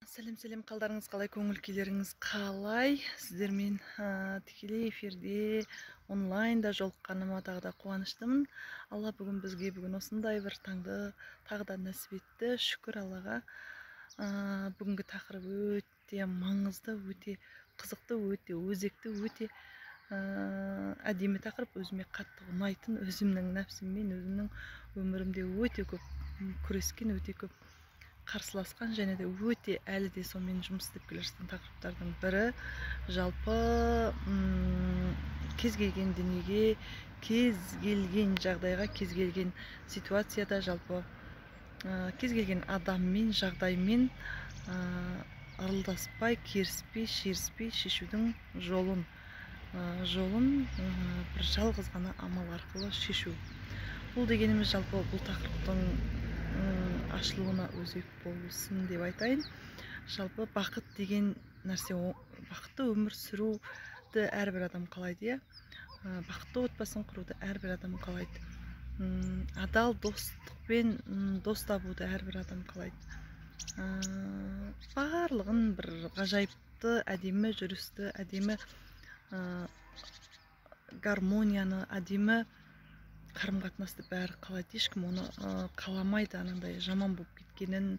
Сәлем қалдарыңыз қалай, көңіл күйлеріңіз қалай? Сіздермен тікелей эфирде онлайнда жолыққаныма тағы да қуаныштымын. Алла бүгін осындай бір таңды тағы да нәсіп етті. Шүкір Аллаға. Бүгінгі тақырып өте маңызды, өте қызықты, өте өзекті, өте әдемі тақырып. Өзіме қатты ұнайтын, өзімнің нәпсіммен, өзімнің өмірімде өте көп күрескен, өте көп қарсыласқан, және де өте әлі де сонымен жұмыс істеп келе жатқан тақырыптардың бірі. Жалпы кез келген дүниеге, кез келген жағдайға, кез келген ситуацияда, жалпы кез келген адаммен, жағдаймен аралдаспай, керіспей, шеріспей шешудің жолын бір жалғыз ғана амал арқылы шешу. Бұл дегеніміз жалпы бұл тақырыптың ашылуына өзек болсын деп айтайын. Жалпы бақыт деген нәрсе, бақытты өмір сүруді әрбір адам қалайды, бақытты отбасын құруды әрбір адам қалайды. Адал достықпен дос табуды әрбір адам қалайды. Барлығын бір ғажайыпты, әдемі жүрісті, әдемі гармонияны, әдемі қарым-қатынасты бәрі қалайды. Ешкім оны қаламайды, анандай жаман болып кеткенін,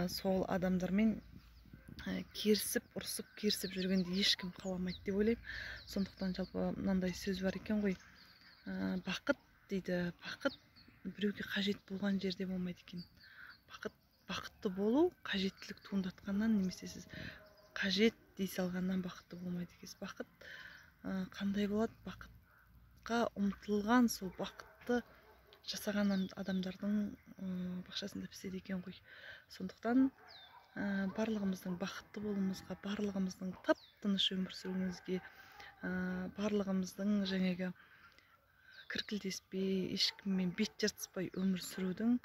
сол адамдармен керісіп, ұрысып, керісіп жүргенде ешкім қаламайды деп ойлаймын. Сондықтан жалпы мынандай сөз бар екен ғой, бақыт дейді, бақыт біреуге қажет болған жерде болмайды екен. Бақытты болу қажеттілік туындатқаннан, немесе сіз қажет дей салғаннан бақытты болмайды екенсіз. Бақыт қандай болады? Бақытқа ұмтылған, сол бақытты жасаған адамдардың бақшасында піседі екен ғой. Сондықтан барлығымыздың бақытты болуымызға, барлығымыздың тып-тыныш өмір сүруімізге, барлығымыздың жаңағы кіркілдеспей, ешкіммен бет жыртыспай өмір сүрудің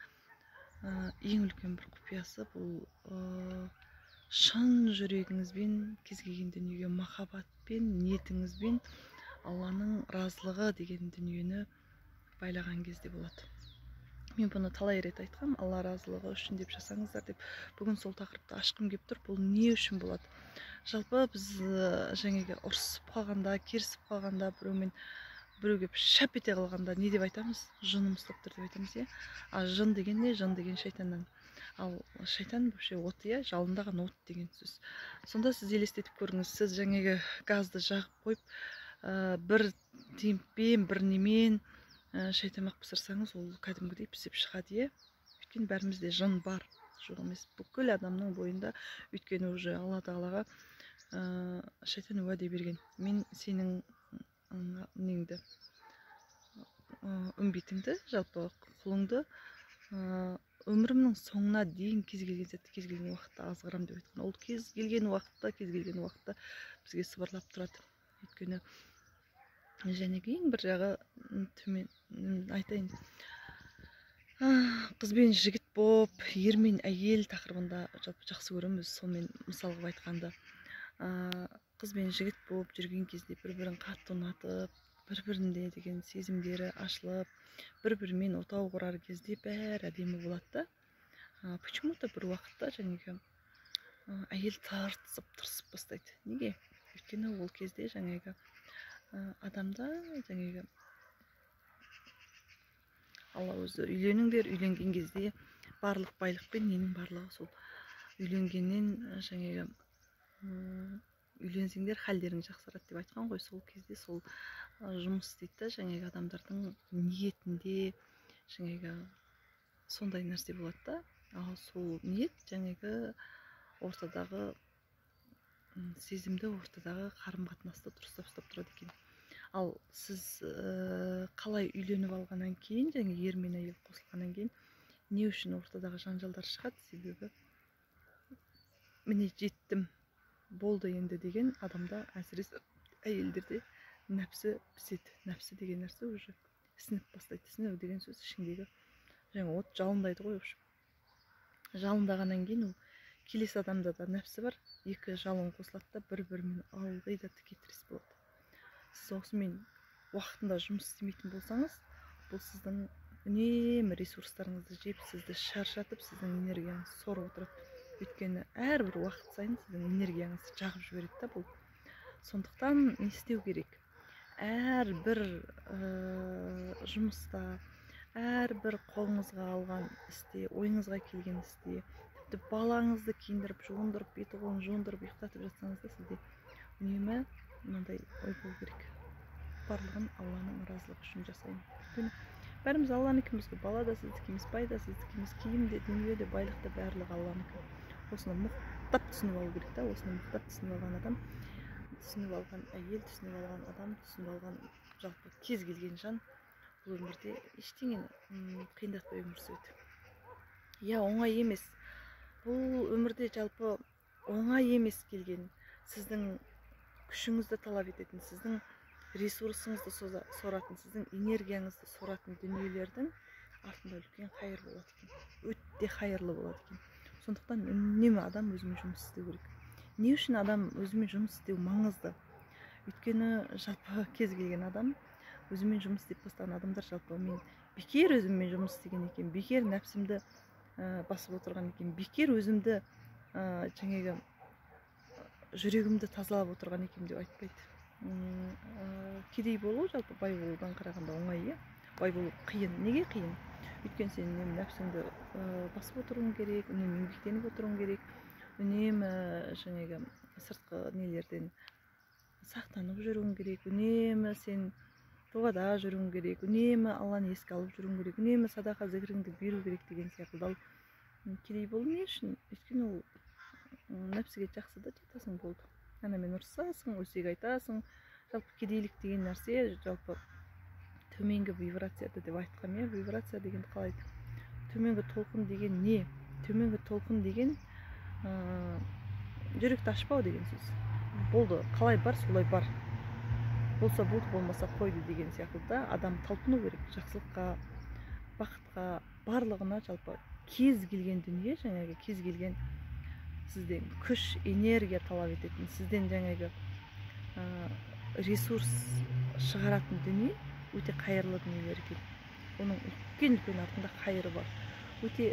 ең үлкен бір құпиясы бұл шын жүрегіңізбен, кез келген дүниеге махаббатпен, ниетіңізбен Алланың разылығы деген дүниені байлаған кезде болады. Мен бұны талай рет айтқам, Алла разылығы үшін деп жасаңыздар деп. Бүгін сол тақырыпты ашқым келіп тұр. Бұл не үшін болады? Жалпы біз жаңағы ұрысып қалғанда, керісіп қалғанда, біреуге шап ете қалғанда не деп айтамыз? Жыным ұстап тұр деп айтамыз, иә? Жын деген не? Жын деген шайтаннан. Ал шайтан вообще от, иә, жалындаған от деген сөз. Сонда сіз елестетіп көріңіз, сіз жаңағы газды жағып қойып, бір темппен, бір немен шайтамақ пісірсаңыз, ол кәдімгідей пісіп шығады, е. Өйткені бәрімізде жын бар, жоқ емес. Бүкіл адамның бойында, өйткені уже Алла Тағалаға шайтан уәде берген. Мен сенің неңді, үмбетіңді, жалпы құлыңды өмірімнің соңына дейін кез келген сәтте, кез келген уақытта азғырам деп айтқан. Ол кез келген уақытта бізге сыбырлап тұрады. Өйткені жәнегі ең бір жағы төмен айтайын, қыз бен жігіт боп, ер мен әйел тақырыбында жалпы жақсы көреміз. Сонымен мысал қылып айтқанды, қыз бен жігіт боп жүрген кезде бір-бірін қатты ұнатып, бір-бірінде деген сезімдері ашылып, бір-бірімен отау құрар кезде бәрі әдемі болады да. Почему-то бір уақытта жаңағы әйел тырысып бастайды. Неге? Өйткені ол кезде жаңағы адамда жаңағы Алла өзі үйленіңдер, үйленген кезде барлық байлықпен ненің барлығы сол үйленгеннен жаңағы үйленсеңдер халдерің жақсарады деп айтқан ғой. Сол кезде сол жұмыс істейді, жаңағы адамдардың ниетінде жаңағы сондай нәрсе болады да. Ал сол ниет жаңағы ортадағы сезімді, ортадағы қарым-қатынасты дұрыстап ұстап тұрады екен. Ал сіз қалай үйленіп алғаннан кейін, және ер мен әйел қосылғаннан кейін не үшін ортадағы жанжалдар шығады? Себебі міне жеттім, болды енді деген адамда, әсіресе әйелдерде нәпсі піседі. Нәпсі деген нәрсе уже сініп бастайды. Сіну деген сөз ішіңдегі жаңа от жалындайды ғой. Жалындағаннан кейін ол келесі адамда да нәпсі бар, екі жалын қосылады да бір-бірімен ылғи да тіке-тірес болады. Сіз осымен уақытында жұмыс істемейтін болсаңыз, бұл сіздің үнемі ресурстарыңызды жеп, сізді шаршатып, сіздің энергияңызды сорып отырады. Өйткені әрбір уақыт сайын сіздің энергияңызды жағып жібереді да бұл. Сондықтан не істеу керек? Әрбір жұмыста, әрбір қолыңызға алған істе, ойыңызға келген істе, тіпті балаңызды киіндіріп, жуындырып, беті қолын жуындырып ұйықтатып жатсаңыз да сізде үнемі мынандай ой болу керек: барлығын Алланың разылығы үшін жасаймын. Өйткені бәріміз Алланыкіміз ғой. Бала да сіздікі емес, бай да сіздікі емес, киім де, дүние де, байлық та барлығы Алланыкі. Осыны мұқтап түсініп алу керек та. Осыны мұқтап түсініп алған адам, түсініп алған әйел, түсініп алған адам, түсініп алған жалпы кез келген жан бұл өмірде ештеңені қиындатпай өмір сүреді. Иә, оңай емес. Бұл өмірде жалпы оңай емес келген, сіздің күшіңізді талап ететін, сіздің ресурсыңызды соратын, сіздің энергияңызды соратын дүниелердің артында үлкен қайыр болады екен. Өте қайырлы болады екен. Сондықтан үнемі адам өзімен жұмыс істеу керек. Не үшін адам өзімен жұмыс істеу маңызды? Өйткені жалпы кез келген адам өзімен жұмыс істеп бастаған адамдар жалпы мен бекер өзіммен жұмыс істеген екен, бекер нәпсімді басып отырған екен, бекер өзімді жаңағы жүрегімді тазалап отырған екен деп айтпайды. Кедей болу жалпы бай болудан қарағанда оңай, бай болу қиын. Неге қиын? Өйткені сен үнемі нәпсіңді басып отыруың керек, үнемі еңбектеніп отыруың керек, үнемі жаңағы сыртқы нелерден сақтанып жүруің керек, үнемі сен дұғада жүруің керек, үнемі Алланы еске алып жүруің керек, үнемі садақа зікіріңді беру керек деген сияқты. Кедей болу не үшін? Өйткені ол нәпсіге жақсы да жетасың болды. Анамен ұрсасың, өсек айтасың. Жалпы кедейлік деген нәрсе жалпы төменгі вибрацияда деп айтқам. Вибрация деген қалай? Төменгі толқын деген не? Төменгі толқын деген жүректі ашпау деген сөз. Болды, қалай бар, солай бар. Болса болды, болмаса қойды деген сияқты да. Адам талпыну керек жақсылыққа, бақытқа, барлығына. Жалпы кез келген дүние, жаңағы кез келген сізден күш, энергия талап ететін, сізден жаңағы ресурс шығаратын дүние өте қайырлы дүниелер екен. Оның үлкен артында қайыры бар. Өте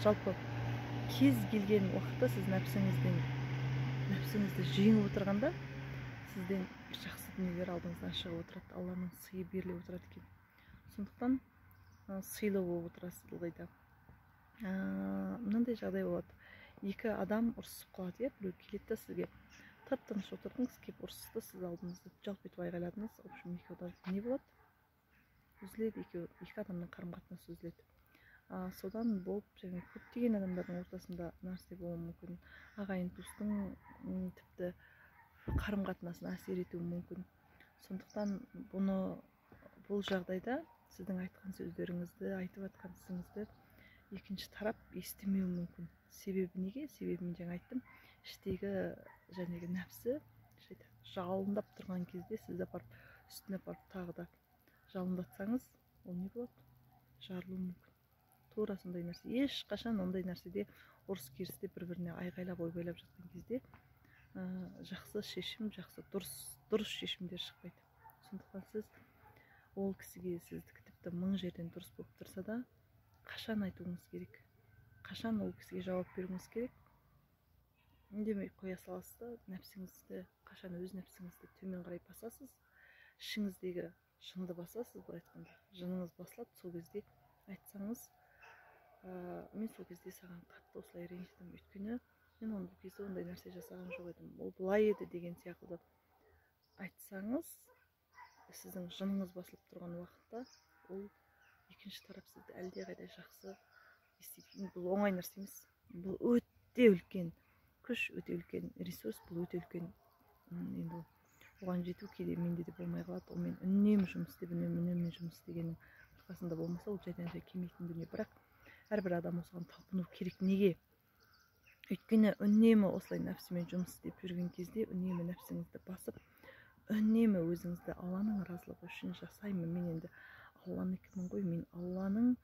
жалпы кез келген уақытта сіз нәпсіңізді жеңіп отырғанда сізден жақсы дүниелер алдыңыздан шығып отырады. Алланың сыйы беріле отырады екен. Сондықтан сыйлы болып отырасыз ылғи да. Мынандай жағдай болады: екі адам ұрысып қалады, біреу келеді да сізге тып-тыныш отырдыңыз, келіп ұрысты, сіз алдыңызда жалп етіп айғайладыңыз. В общем, екеуі не болады? Үзіледі, екі адамның қарым-қатынасы үзіледі. Содан болып жаңағы көптеген адамдардың ортасында нәрсе болуы мүмкін. Ағайын туыстың тіпті қарым-қатынасына әсер етуі мүмкін. Сондықтан бұл жағдайда сіздің айтқан сөздеріңізді, айтып жатқан ісіңізді екінші тарап естімеуі мүмкін. Себебі неге? Себебі мен жаңа айттым, іштегі жаңағы нәпсі жалындап тұрған кезде сіз апарып үстіне апарып тағы да жалындатсаңыз, ол не болады? Жарылуы мүмкін. Тура сондай нәрсе. Ешқашан ондай нәрседе ұрыс керісте бір-біріне айғайлап ойбайлап жатқан кезде жақсы шешім, жақсы дұрыс шешімдер шықпайды. Сондықтан сіз ол кісіге сіздікі тіпті 1000 жерден дұрыс болып тұрса да қашан айтуыңыз керек? Қашан ол кісіге жауап беруіңіз керек? Үндемей қоя саласыз да, нәпсіңізді, қашан өз нәпсіңізді төмен қарай басасыз, ішіңіздегі жынды басасыз, былай айтқанда. Жыныңыз басылады, сол кезде айтсаңыз, мен сол кезде саған қатты осылай ренжідім, өйткені мен ол кезде ондай нәрсе жасаған жоқ едім, ол былай еді деген сияқты айтсаңыз, сіздің жыныңыз басылып тұрған уақытта ол екінші тарап сізді әлдеқайда жақсы еститін. Бұл оңай нәрсе емес. Бұл өте үлкен күш, өте үлкен ресурс, бұл өте үлкен. Енді оған жету кейде менде де болмай қалады. Ол мен үнемі жұмыс істеп, үнемі жұмыс істегеннің арқасында болмаса, ол жайдан жай келмейтін дүние. Бірақ әрбір адам осыған талпыну керек. Неге? Өйткені үнемі осылай нәпсімен жұмыс істеп жүрген кезде, үнемі нәпсіңізді басып, үнемі өзіңізді Алланың разылығы үшін жасаймын. Мен енді Алланыкімін ғой, мен Алланың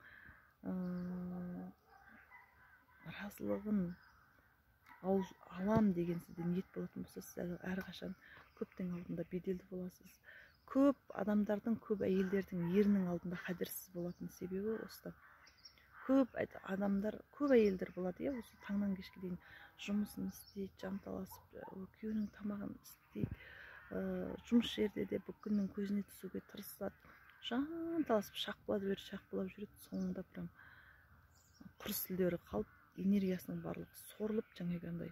разылығын алам деген сізде ниет болатын болса, сіз әрқашан көптің алдында беделді боласыз. Көп адамдардың, көп әйелдердің ерінің алдында қадірсіз болатын себебі осыда. көп адамдар, көп әйелдер болады иә, осы таңнан кешке дейін жұмысын істейді, жанталасып күйеуінің тамағын істейді, жұмыс жерде де бұл күннің көзіне түсуге тырысады, жанталасып шақпылап жүреді, соңында прям құр сүлдері қалып, энергиясының барлығы сорылып, жаңағы андай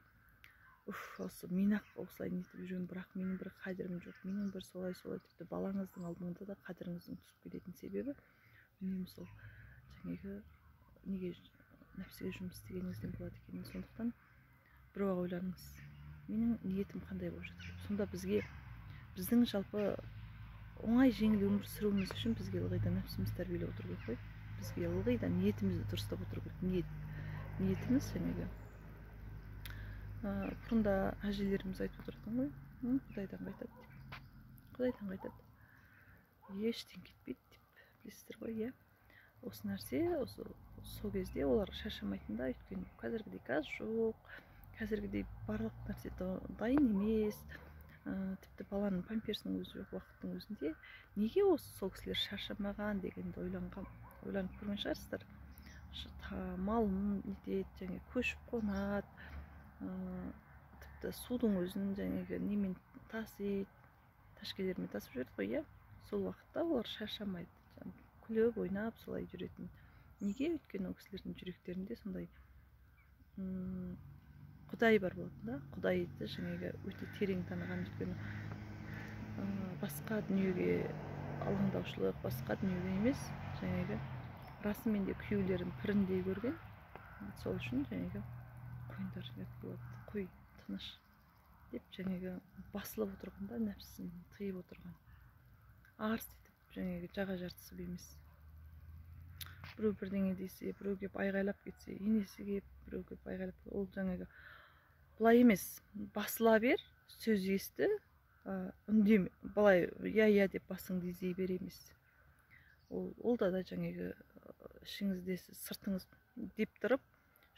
осы мен ақ осылай нетіп жүремін, бірақ менің бір қадірім жоқ, менің бір солай тіпті балаңыздың алдында да қадіріңіздің түсіп кететін себебі үнемі сол жаңағы неге нәпсіге жұмыс істегеніңізден болады екен. Сондықтан біреуға ойланыңыз, менің ниетім қандай болып жатыр. Сонда біздің жалпы оңай жеңіл өмір сүруіміз үшін бізге ылғи да нәпсіміз тәрбиелеп отыру керек қой. Бізге ылғи да ниетімізді дұрыстап отыру керек. Ниетіміз жаңағы бұрында әжелеріміз айтып отыратын ғой, құдайдан қайтады деп. Құдайдан қайтады, ештен кетпейді деп, білесіздер ғой, иә. Осы нәрсе, сол кезде олар шаршамайтын да, өйткені қазіргідей газ жоқ, қазіргідей барлық нәрсе дайын емес, тіпті баланың памперсінің өзі жоқ уақыттың өзінде. Неге осы сол кісілер шаршамаған дегенді ойланып көрген шығарсыздар. Малын нетеді, және көшіп қонады, тіпті судың өзін жаңағы немен тасиды, ташкелермен тасып жүреді ғой, иә. Сол уақытта олар шаршамайды, күліп ойнап солай жүретін. Неге? Өйткені ол кісілердің жүректерінде сондай құдай бар болатын да, құдайды жаңағы өте терең таныған. Өйткені басқа дүниеге алаңдаушылық, басқа дүниеге емес, жаңағы расымен де күйеулерін піріндей көрген. Сол үшін жаңағы қойындар болады, қой тыныш деп жаңағы басылып отырғанда нәпсісін тыйып отырған, арс етіп жаңағы жаға жартысып емес. Біреу бірдеңе десе, біреу кеп айғайлап кетсе, енесі кеп, біреу кеп айғайлап, ол жаңағы былай емес, басыла бер, сөз есті, үндеме, былай я деп басыңды изей бер емес. Ол да жаңағы ішіңізде сыртыңыз деп тұрып,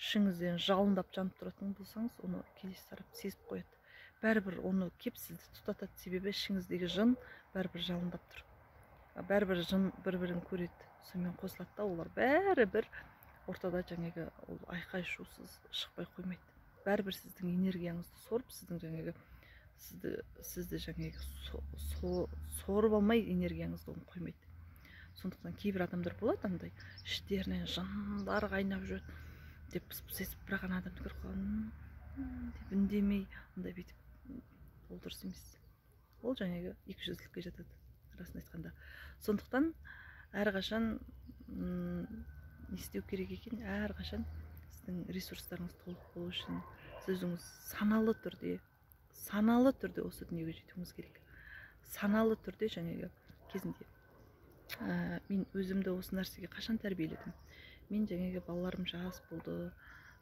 ішіңізден жалындап жанып тұратын болсаңыз, оны келесі тарап сезіп қояды. Бәрібір оны кеп сізді тұтатады, себебі ішіңіздегі жын бәрібір жалындап тұр. Бәрібір жын бір-бірін көреді, сонымен қосылады да, олар бәрібір ортада жаңағы айқай шусыз шықпай қоймайды. Бәрібір сіздің энергияңызды сорып, сізді жаңағы сорып алмай энергияңызды қоймайды. Сондықтан кейбір адамдар болады, андай іштерінен жындар қайнап жүреді деп пыс-пыс есіп, бірақ ана адамды көріп қалған деп үндемей, ондай бүйтіп, ол дұрыс емес. Ол жаңағы екіжүзділікке жатады, расын айтқанда. Сондықтан әрқашан не істеу керек екен? Әрқашан сіздің ресурстарыңыз толық болу үшін сіз өзіңіз саналы түрде осы дүниеге жетуіңіз керек. Саналы түрде жаңағы кезінде мен өзімді осы нәрсеге қашан тәрбиеледім? Мен жаңағы балаларым жас болды,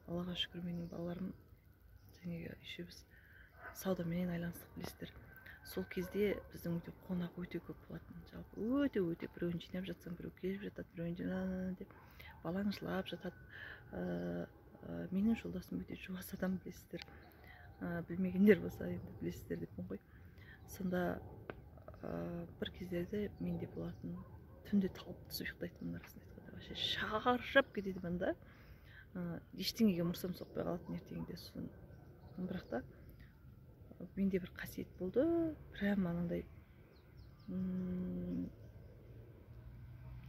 Аллаға шүкір, менің балаларым жаңағы үшеуміз саудамен айналыстық, білесіздер. Сол кезде біздің үйде қонақ өте көп болатын, жалпы өте, біреуін жинап жатсаң, біреу келіп жатады, біреуін деп балаң жылап жатады. Менің жолдасым өте жуас адам, білесіздер. Білмегендер болса енді білесіздер деппін ғой. Сонда бір кездерде менде болатын, түнде талып түсіп ұйықтайтынмын, расын айтқанда. Вообще шаршап кететінмін да, ештеңеге мұрсам соқпай қалатын ертеңінде. Бірақ та менде бір қасиет болды, прям анандай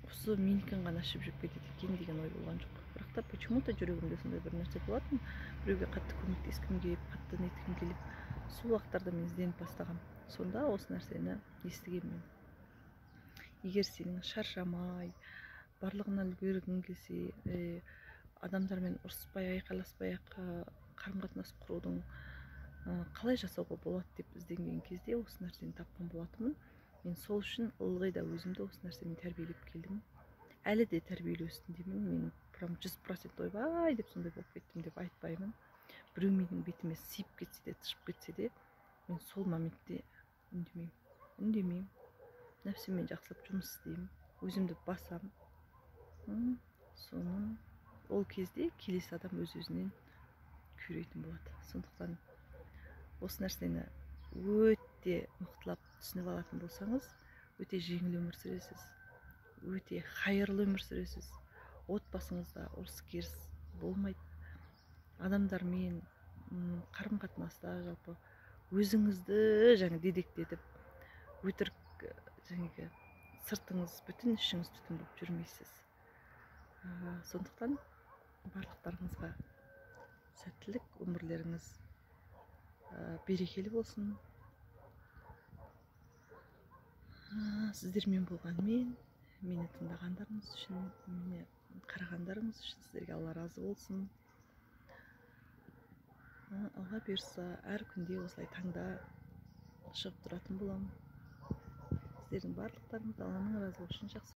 осы менікін ғана ішіп жүріп кетеді екен деген ой болған жоқ. Бірақ та почему-то жүрегімде сондай бір нәрсе болатын, біреуге қатты көмектескім келіп, қатты неткім келіп, сол уақыттарда мен ізденіп бастағам. Сонда осы нәрсені естігенмін. Егер сенің шаршамай, барлығынан үлгергің келсе, адамдармен ұрыспай, айқайласпай қарым-қатынас құрудың қалай жасауға болады деп ізденген кезде осы нәрсені тапқан болатынмын. Мен сол үшін ылғи да өзімді осы нәрсемен тәрбиелеп келдім. Әлі де тәрбиелеу үстіндемін. Мен прям 100% ойбай деп сондай болып кеттім деп айтпаймын. Біреу менің бетіме сиып кетсе де, тышып кетсе де, мен сол моментте үндемеймін. Нәпсіммен жақсылап жұмыс істеймін, өзімді басам. Соның ол кезде келесі адам өз-өзінен күйрейтін болады. Сондықтан осы нәрсені өте мықтылап түсініп алатын болсаңыз, өте жеңіл өмір сүресіз, өте хайырлы өмір сүресіз. отбасыңызда ұрыс керіс болмайды. Адамдармен қарым қатынаста жалпы өзіңізді жаңа дедектетіп өтірік жаңағы сыртыңыз бүтін, ішіңіз түтін болып жүрмейсіз. Сондықтан барлықтарыңызға сәттілік, өмірлеріңіз берекелі болсын. Сіздермен болғанмен, мені тыңдағандарыңыз үшін, мені қарағандарыңыз үшін сіздерге Алла разы болсын. Алла бұйырса, әр күнде осылай таңда шығып тұратын боламын. Сіздердің барлықтарыңыз Алланың разылығы үшін жақсы